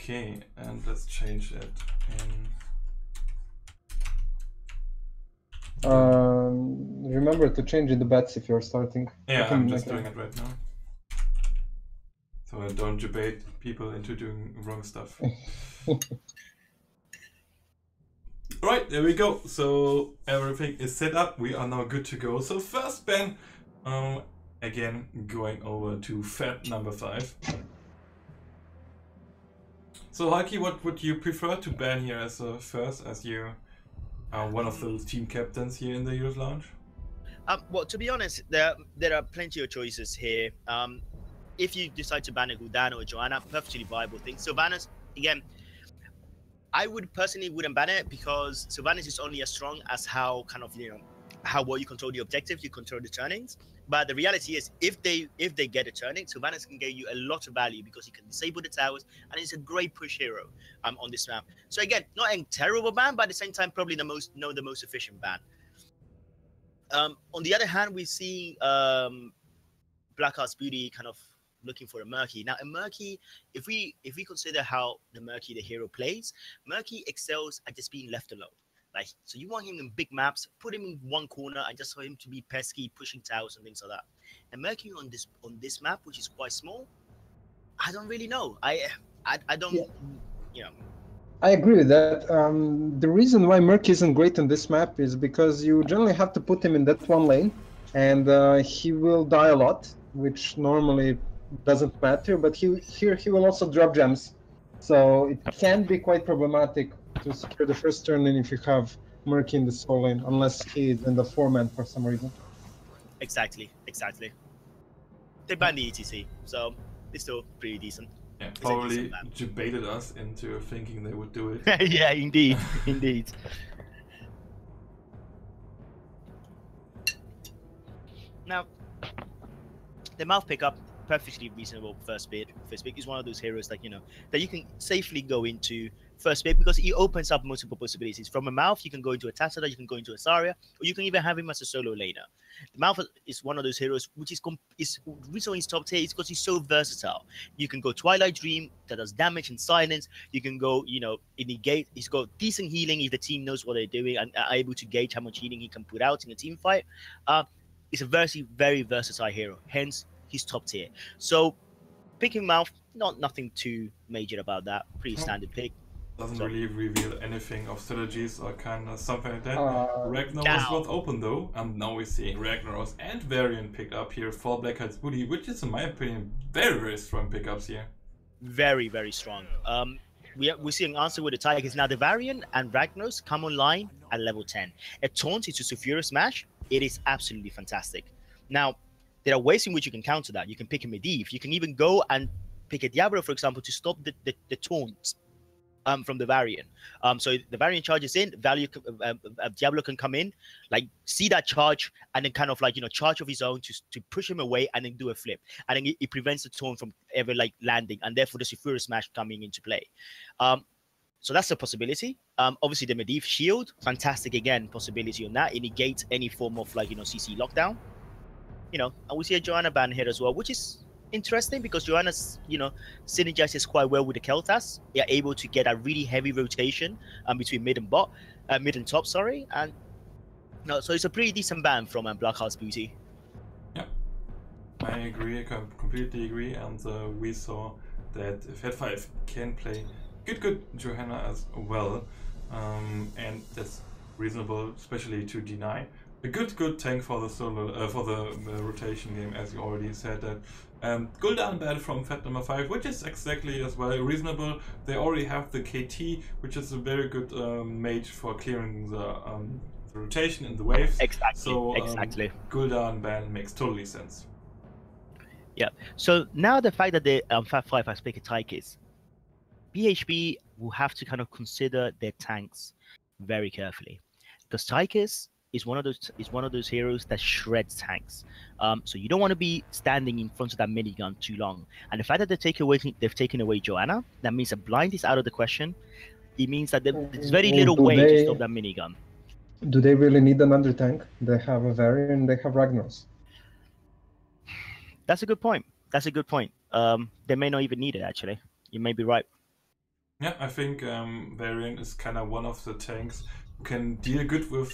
Okay, and let's change it in. Remember to change the bets if you're starting. Yeah, I'm just doing it right now. So I don't debate people into doing wrong stuff. Right, there we go. So everything is set up. We are now good to go. So first ban, again going over to Fed number 5. So Haki, what would you prefer to ban here as a first, as you are one of the team captains here in the Heroes Lounge? Well, to be honest, there are plenty of choices here. If you decide to ban a Gul'dan or Johanna, perfectly viable thing. Sylvanas, again, I would personally wouldn't ban it because Sylvanas is only as strong as how kind of how well you control the objectives, you control the turnings. But the reality is, if they get a turning, Sylvanas can give you a lot of value because you can disable the towers, and it's a great push hero on this map. So again, not a terrible ban, but at the same time, probably the most efficient ban. On the other hand, we see Blackhearts Beauty kind of looking for a Murky. Now, a Murky, if we consider how the Murky the hero plays, Murky excels at just being left alone. Like, so you want him in big maps, put him in one corner, and just for him to be pesky, pushing towers and things like that. And Murky on this map, which is quite small, I don't really know. I don't, I agree with that. The reason why Merc isn't great on this map is because you generally have to put him in that one lane, and he will die a lot, which normally doesn't matter. But here he will also drop gems, so it can be quite problematic to secure the first turn in if you have Merc in the solo lane, unless he is in the 4-man for some reason. Exactly. They banned the ETC, so it's still pretty decent. Yeah, probably debated us into thinking they would do it. Yeah, indeed. Now, the mouth pickup, perfectly reasonable first pick. First pick is one of those heroes that that you can safely go into first pick because he opens up multiple possibilities. From a mouth, you can go into a Tassadar, you can go into a Zarya, or you can even have him as a solo laner. The mouth is one of those heroes which is reason he's top tier is because he's so versatile. You can go Twilight Dream that does damage and silence. You can go, negate. He's got decent healing if the team knows what they're doing and are able to gauge how much healing he can put out in a team fight. It's a very versatile hero. Hence, he's top tier. So, picking mouth, nothing too major about that. Pretty standard pick. Doesn't really reveal anything of strategies or kind of something like that. Ragnaros was open though, and now we see Ragnaros and Varian picked up here for Blackhearts Booty, which is in my opinion very strong pickups here. Very strong. We see an answer with the Tigers. Now the Varian and Ragnaros come online at level 10. A taunt into Sulfura Smash, it is absolutely fantastic. Now, there are ways in which you can counter that. You can pick a Medivh. You can even go and pick a Diablo, for example, to stop the taunt from the Varian. So the Varian charges in, Diablo can come in, like see that charge, and then kind of charge of his own to push him away, and then do a flip, and then it prevents the taunt from ever landing, and therefore the Sulfura Smash coming into play. So that's a possibility. Obviously the Medivh shield, fantastic again, possibility on that. It negates any form of CC lockdown. And we see a Johanna ban here as well, which is interesting because Johanna's, synergizes quite well with the Kel'Thas. They are able to get a really heavy rotation between mid and top, and so it's a pretty decent ban from Blackhearts Beauty. Yeah, I agree. I completely agree, and we saw that Fed 5 can play good Johanna as well, and that's reasonable, especially to deny. A good tank for the solo for the rotation game, as you already said that. Gul'dan ban from Fed number 5, which is exactly as well reasonable. They already have the KT, which is a very good mage for clearing the rotation in the waves. Exactly. So exactly. Gul'dan ban makes totally sense. Yeah. So now the fact that the Fed 5 has picked Tigers, BHB will have to kind of consider their tanks very carefully, because Tigers is one of those heroes that shreds tanks. So you don't want to be standing in front of that minigun too long. And the fact that they've taken away Johanna, that means a blind is out of the question. It means that there's very little way to stop that minigun. Do they really need another tank? They have a Varian, they have Ragnaros. That's a good point. They may not even need it, actually. You may be right. Yeah, I think Varian is kind of one of the tanks who can deal good with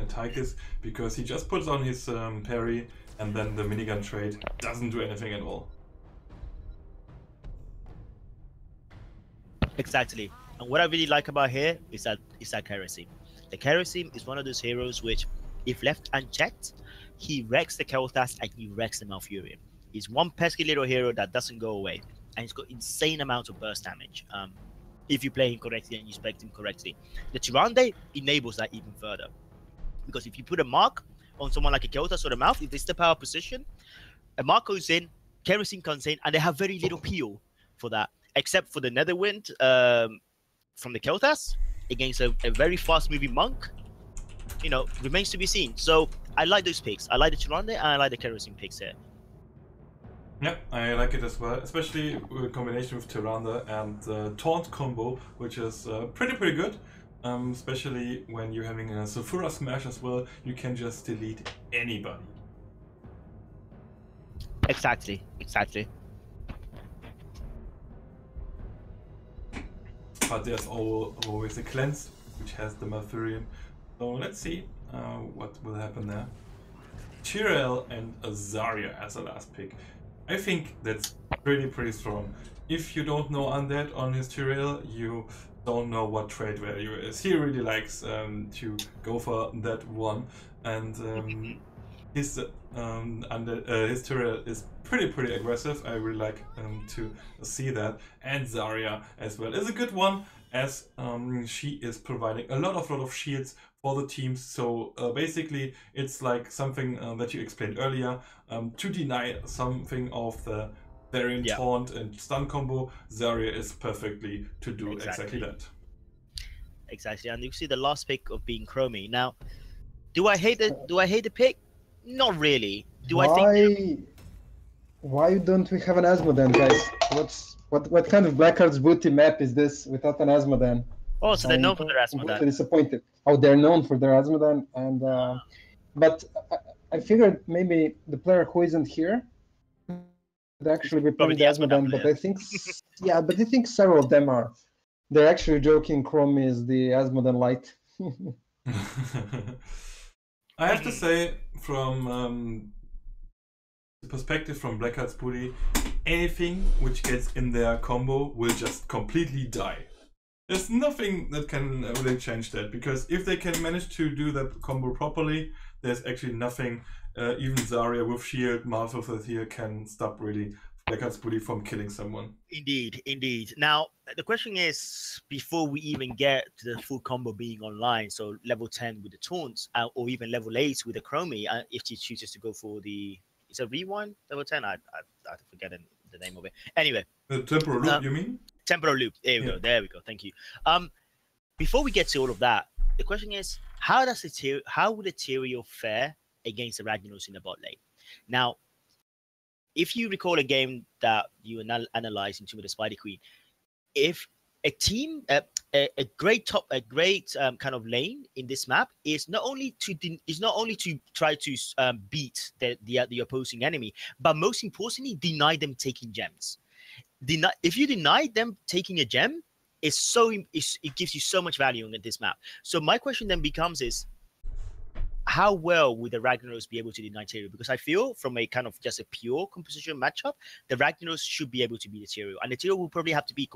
Tychus because he just puts on his parry and then the minigun trade doesn't do anything at all. Exactly. And what I really like about here is that Kerosene. The Kerosene is one of those heroes which, if left unchecked, he wrecks the Kel'Thas and he wrecks the Malfurion. He's one pesky little hero that doesn't go away, and he's got insane amounts of burst damage. If you play him correctly and you spec him correctly, the Tyrande enables that even further, because if you put a mark on someone like a Kel'Thas or the Mouth, if they step out of position, a mark goes in, Kerosene comes in, and they have very little peel for that, except for the Netherwind from the Kel'Thas against a very fast-moving monk. You know, remains to be seen. So I like those picks. I like the Tyrande and I like the Kerosene picks here. Yeah, I like it as well, especially in combination with Tyrande and the Taunt combo, which is pretty good. Especially when you're having a Sulfura Smash as well, you can just delete anybody. Exactly. But there's always a cleanse, which has the Malfurion. So let's see what will happen there. Tyrael and Zarya as a last pick. I think that's pretty strong. If you don't know Undead on his Tyrael, you don't know what trade value is. He really likes to go for that one, and his Tyrael is pretty aggressive. I really like to see that, and Zarya as well is a good one, as she is providing a lot of shields for the teams. So basically it's like something that you explained earlier, to deny something of the Variant Taunt and stun combo. Zarya is perfectly to do exactly that. Exactly, and you see the last pick of being Chromie. Now, do I hate the pick? Not really. Why don't we have an Asmodan, guys? What kind of Blackhearts booty map is this without an Asmodan? Oh, so they're known for their I'm Asmodan. disappointed. Oh, they're known for their Asmodan, and but I figured maybe the player who isn't here would actually be playing the Asmodan, but I think several of them are. They're actually joking Chromie is the Asmodan light. I have to say, from the perspective from Blackhearts booty, anything which gets in their combo will just completely die. There's nothing that can really change that, because if they can manage to do that combo properly, there's actually nothing, even Zarya with shield, Malphite with here can stop really Blackhearts booty from killing someone. Indeed. Now, the question is, before we even get to the full combo being online, so level 10 with the taunts, or even level 8 with the Chromie, if she chooses to go for the... It's a rewind level 10? I forget the name of it. Anyway. The temporal loop, you mean? Temporal loop. There we go. Thank you. Before we get to all of that, the question is, how would the Tyrael fare against the Ragnaros in the bot lane? Now, if you recall a game that you analyzed into the Spider Queen, if a team, a great kind of lane in this map is not only to try to beat the opposing enemy, but most importantly, deny them taking gems. If you deny them taking a gem, it gives you so much value in this map. So my question then becomes is, how well would the Ragnaros be able to deny Tyrael? Because I feel from a kind of just a pure composition matchup, the Ragnaros should be able to beat the Tyrael, and the Tyrael will probably have to be,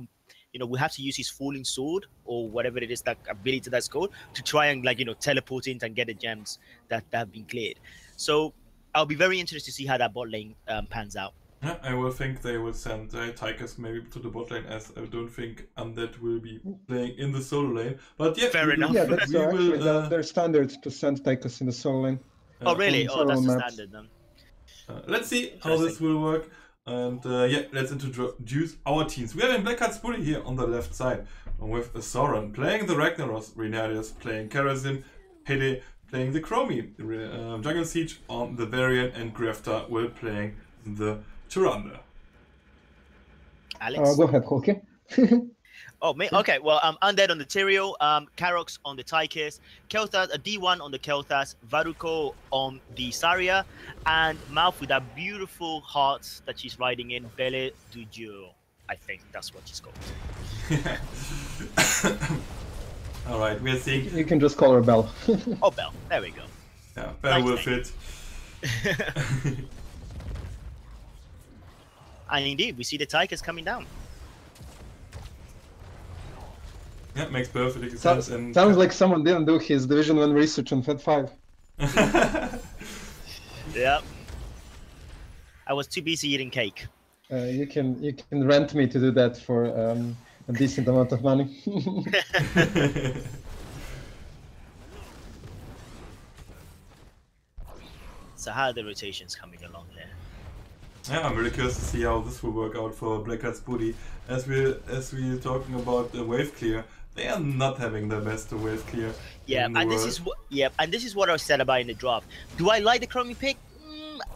we have to use his falling sword or whatever it is, that ability that's called, to try and teleport in and get the gems that have been cleared. So I'll be very interested to see how that bot lane pans out. Yeah, I will think they will send Tychus maybe to the bot lane, as I don't think Undead will be playing in the solo lane. But yeah, fair enough. Yeah, that's actually their standard to send Tychus in the solo lane. Oh, really? Oh, that's the standard then. Let's see how this will work. And let's introduce our teams. We have in Blackhearts booty here on the left side, with Soren playing the Ragnaros, Renarius playing Kerosene, Hede playing the Chromie, Jungle Siege on the Varian, and Grefta will playing the Tyrande. Alex? Go ahead, Kolke. Oh, me? Okay, well, Undead on the Tyrael, Karox on the Tychus, Kel'Thas, a D1 on the Kel'Thas, Varuko on the Zarya, and Mouth with that beautiful heart that she's riding in, Belle du Dieu. I think that's what she's called. Alright, we're seeing... You can just call her Belle. Oh, Bell. There we go. Yeah, Bell Nice will name. fit. And indeed, we see the Tigers coming down. Yeah, makes perfect sense. And Sounds like someone didn't do his Division 1 research on Fed 5. Yeah. I was too busy eating cake. You can rent me to do that for a decent amount of money. So how are the rotations coming along there? Yeah, I'm really curious to see how this will work out for Blackhearts Booty. As we're talking about the wave clear, they are not having the best wave clear. Yeah, in the and world. this is what I said about in the draft. Do I like the Chromie pick?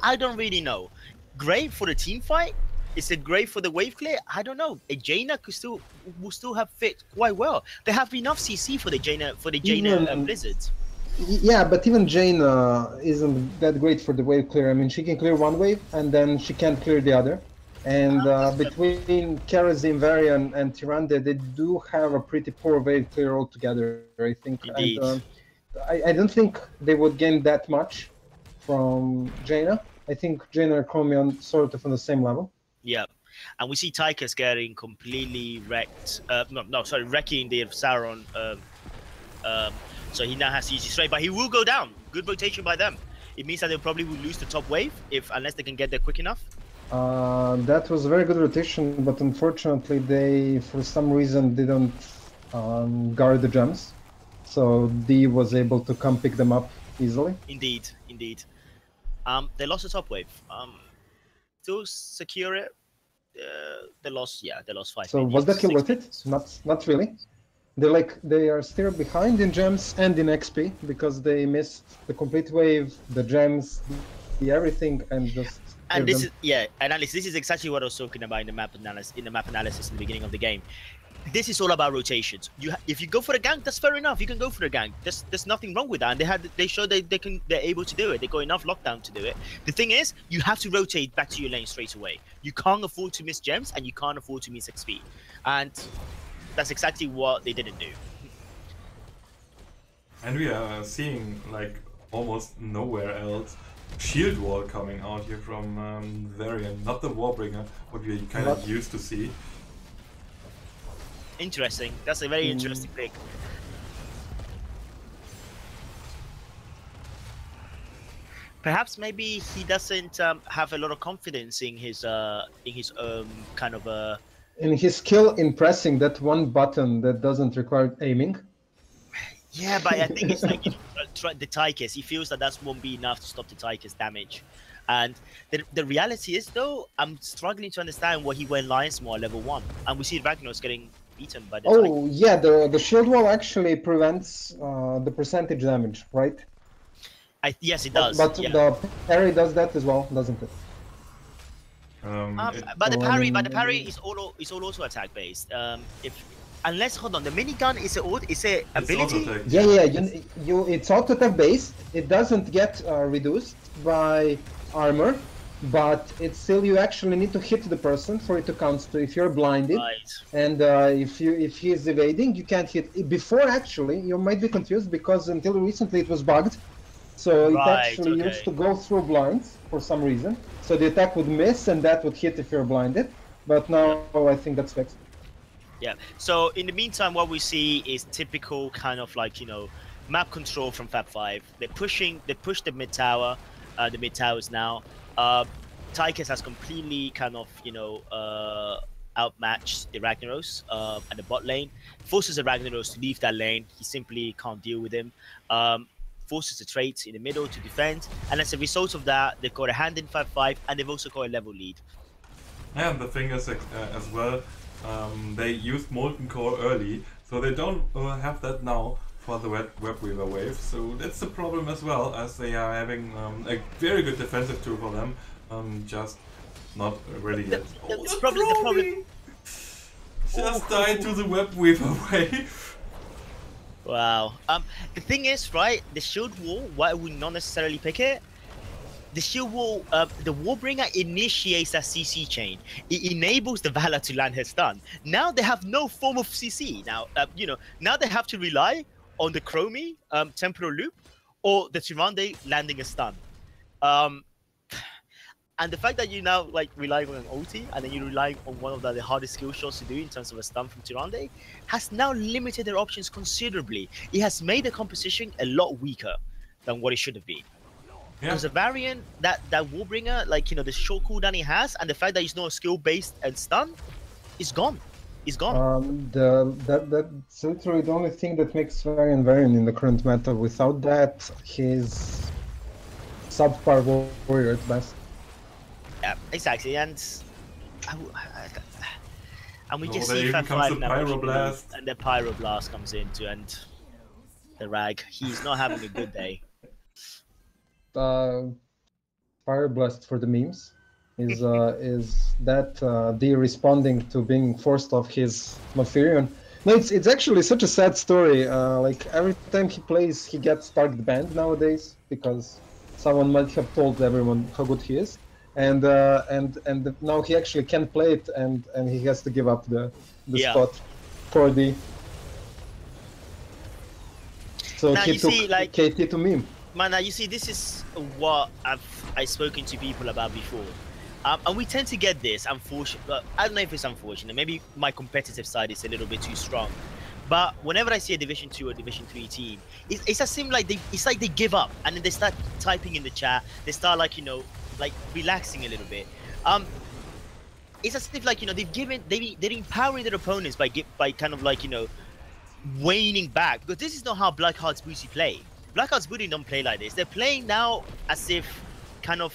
I don't really know. Great for the team fight. Is it great for the wave clear? I don't know. A Jaina will still have fit quite well. They have enough CC for the Jaina Blizzards. Yeah, but even Jane isn't that great for the wave clear. I mean, she can clear one wave and then she can't clear the other. And between Karazim, Varian, and Tyrande, they do have a pretty poor wave clear altogether, I think. Indeed. And I don't think they would gain that much from Jaina. I think Jaina and Chromion sort of on the same level. Yeah, and we see Tychus getting completely wrecked. Wrecking the Sauron. So he now has to use his straight, but he will go down. Good rotation by them. It means that they probably will lose the top wave unless they can get there quick enough. That was a very good rotation, but unfortunately they, for some reason, didn't guard the gems. So D was able to come pick them up easily. Indeed. They lost the top wave. Still secure it. They lost 5. So was that kill worth it? Not really. They are still behind in gems and in XP because they missed the complete wave, the gems, the everything, and just. And this is and Alice, this is exactly what I was talking about in the map analysis in the beginning of the game. This is all about rotations. If you go for the gank, that's fair enough. You can go for the gank. There's nothing wrong with that. And they showed they're able to do it. They got enough lockdown to do it. The thing is, you have to rotate back to your lane straight away. You can't afford to miss gems and you can't afford to miss XP. And that's exactly what they didn't do. And we are seeing like almost nowhere else shield wall coming out here from Varian, not the Warbringer, what we kind of used to see. Interesting. That's a very interesting pick. Perhaps maybe he doesn't have a lot of confidence in his kind of in his skill in pressing that one button that doesn't require aiming. Yeah, but I think it's like the Tychus. He feels that won't be enough to stop the Tychus damage. And the reality is, though, I'm struggling to understand why he went Lions Maw level 1. And we see Ragnaros getting beaten by the Tychus. Yeah, the shield wall actually prevents the percentage damage, right? Yes, it does. But the parry does that as well, doesn't it? But the parry is all auto attack based. Unless, hold on, the minigun is a ability? Yeah, it's auto attack based. It doesn't get reduced by armor, but it's still, you actually need to hit the person for it to count. So if you're blinded, and if he is evading, you can't hit. Before, actually, you might be confused because until recently it was bugged. So it actually used to go through blinds for some reason. So the attack would miss and that would hit if you're blinded. But now I think that's fixed. Yeah. So in the meantime, what we see is typical kind of like, map control from Fab 5. They push the mid tower. The mid towers now. Tychus has completely kind of, outmatched the Ragnaros at the bot lane. Forces the Ragnaros to leave that lane. He simply can't deal with him. Forces the traits in the middle to defend, and as a result of that, they've got a hand in 5-5, and they've also got a level lead. Yeah, and the thing is as well, they used Molten Core early, so they don't have that now for the Webweaver wave. So that's the problem as well, as they are having a very good defensive tool for them, just not really yet. The problem. Just died to the Webweaver wave. Wow. The thing is, right, the shield wall, why would we not necessarily pick it? the shield wall, the Warbringer initiates that CC chain. It enables the Valor to land her stun. Now they have no form of CC. Now, now they have to rely on the Chromie temporal loop or the Tyrande landing a stun. And the fact that you now like relying on an ulti and then you're relying on one of the hardest skill shots to do in terms of a stun from Tyrande has now limited their options considerably. It has made the composition a lot weaker than what it should have been. Because the variant, that Warbringer, like, the short cooldown he has, and the fact that he's not skill-based and stun, is gone. He's gone. That's literally the only thing that makes Varian in the current meta. Without that, he's subpar warrior at best. Yeah, exactly, and we just see Fat 5 now, and the Pyroblast comes into, and the Rag, he's not having a good day. Pyroblast for the memes is that D responding to being forced off his Malfurion. No, it's actually such a sad story. Like every time he plays, he gets target banned nowadays because someone might have told everyone how good he is, and now he actually can't play it, and he has to give up the spot for D. So now, he took KT to meme. Man, now you see, this is what I've spoken to people about before, and we tend to get this. Unfortunately, I don't know if it's unfortunate. Maybe my competitive side is a little bit too strong. But whenever I see a Division 2 or Division 3 team, it's a seem like they give up, and then they start typing in the chat. They start like relaxing a little bit. It's as if they're empowering their opponents by kind of waning back, because this is not how Blackhearts Booty play. Blackhearts Booty don't play like this. They're playing now as if kind of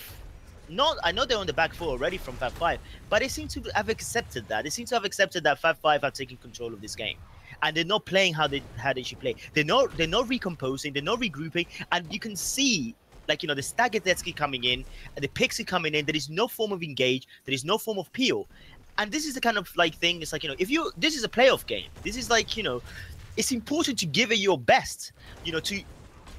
not. I know they're on the back foot already from Fab 5, but they seem to have accepted that. They seem to have accepted that Fab 5 have taken control of this game, and they're not playing how they should play. They're not recomposing. They're not regrouping, and you can see the stagger Detsky coming in, and the Pixie coming in. There is no form of engage. There is no form of peel, and this is the kind of thing. It's this is a playoff game. This is it's important to give it your best. To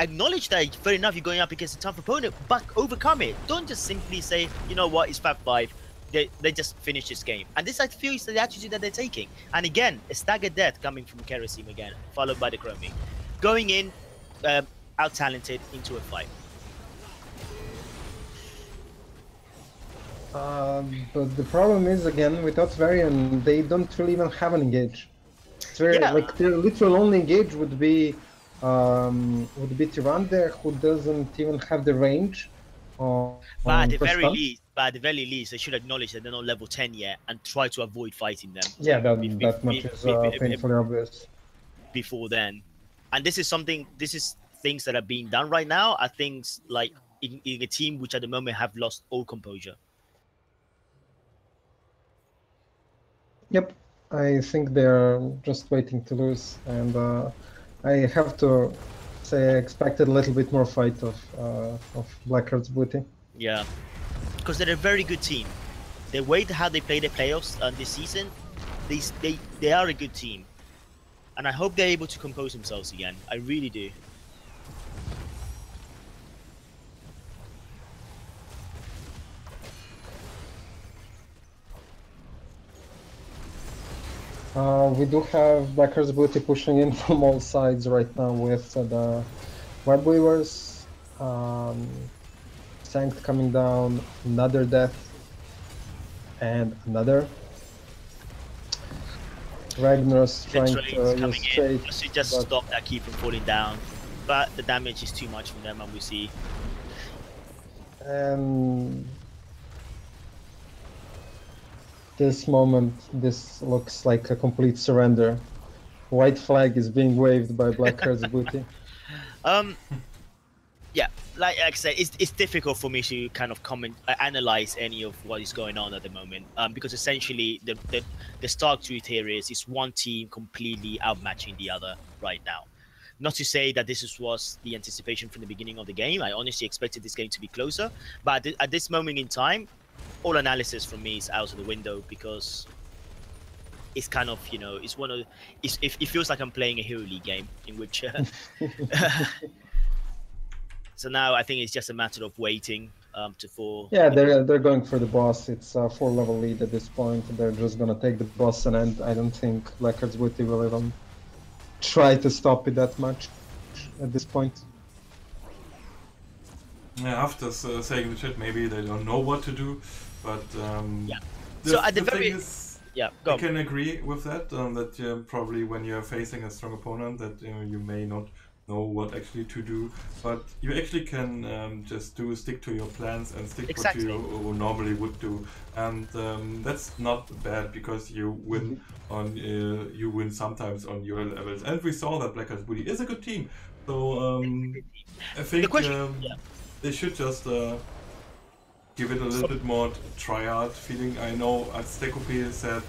acknowledge that, fair enough, you're going up against a tough opponent, but overcome it. Don't just simply say, you know what, it's Fab 5. They just finished this game. And this, I feel, is the attitude that they're taking. And again, a staggered death coming from Kerasim again, followed by the Chromie. Going in, out-talented into a fight. But the problem is, again, without Varian, they don't really even have an engage. It's very, their literal only engage would be Tyrande, who doesn't even have the range. But at the very least, they should acknowledge that they're not level 10 yet and try to avoid fighting them. Yeah, that much is painfully obvious. Before then, and this is things that are being done right now. Are things like in a team which at the moment have lost all composure. Yep, I think they're just waiting to lose, and I have to say I expected a little bit more fight of Blackhearts Booty. Yeah, because they're a very good team. The way how they play the playoffs this season, they are a good team, and I hope they're able to compose themselves again. I really do. We do have Blackhearts Booty pushing in from all sides right now with the Web Weavers, Sanct coming down, another death, and another. Ragnar's trying to use straight. She just stop that keep from falling down, but the damage is too much from them, and we see. And this moment, this looks like a complete surrender. White flag is being waved by Blackhearts Booty. Yeah, like I said, it's difficult for me to kind of analyze any of what is going on at the moment, because essentially the stark truth here is one team completely outmatching the other right now. Not to say that this was the anticipation from the beginning of the game. I honestly expected this game to be closer, but at this moment in time, all analysis from me is out of the window, because it's kind of, it's one of it feels like I'm playing a Hero League game in which so now I think it's just a matter of waiting Yeah, they're going for the boss. It's a 4-level lead at this point. They're just gonna take the boss and end. I don't think Blackhearts Booty will even try to stop it that much at this point. Yeah, after saying the chat, maybe they don't know what to do, but Yeah. the, So at the thing very is, yeah, I go. can agree with that. That probably when you're facing a strong opponent, that you may not know what actually to do, but you actually can just stick to your plans and stick Exactly. what you normally would do, and that's not bad because you win on you win sometimes on your levels, and we saw that Black Eyes Booty is a good team. So I The think question, they should just give it a little bit more try-hard feeling. I know Aztecopi said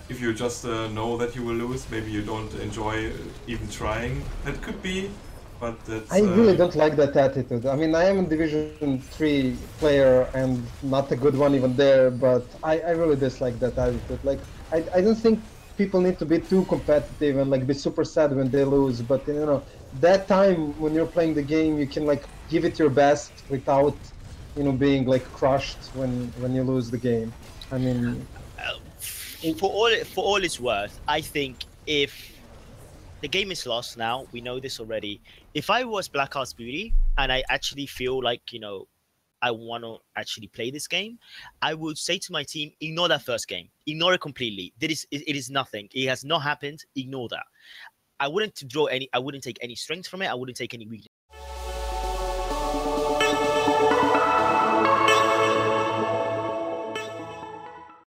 if you just know that you will lose, maybe you don't enjoy even trying. That could be, but that's... I really don't like that attitude. I mean, I am a Division 3 player and not a good one even there, but I really dislike that attitude. Like, I don't think people need to be too competitive and like be super sad when they lose, but you know, that time when you're playing the game, you can like give it your best without, you know, being like crushed when you lose the game. I mean, for all it's worth, I think if the game is lost now, we know this already. If I was Blackhearts Beauty and I actually feel like, I want to actually play this game, I would say to my team, ignore that first game. Ignore it completely. It is nothing. It has not happened. Ignore that. I wouldn't take any strength from it. I wouldn't take any weakness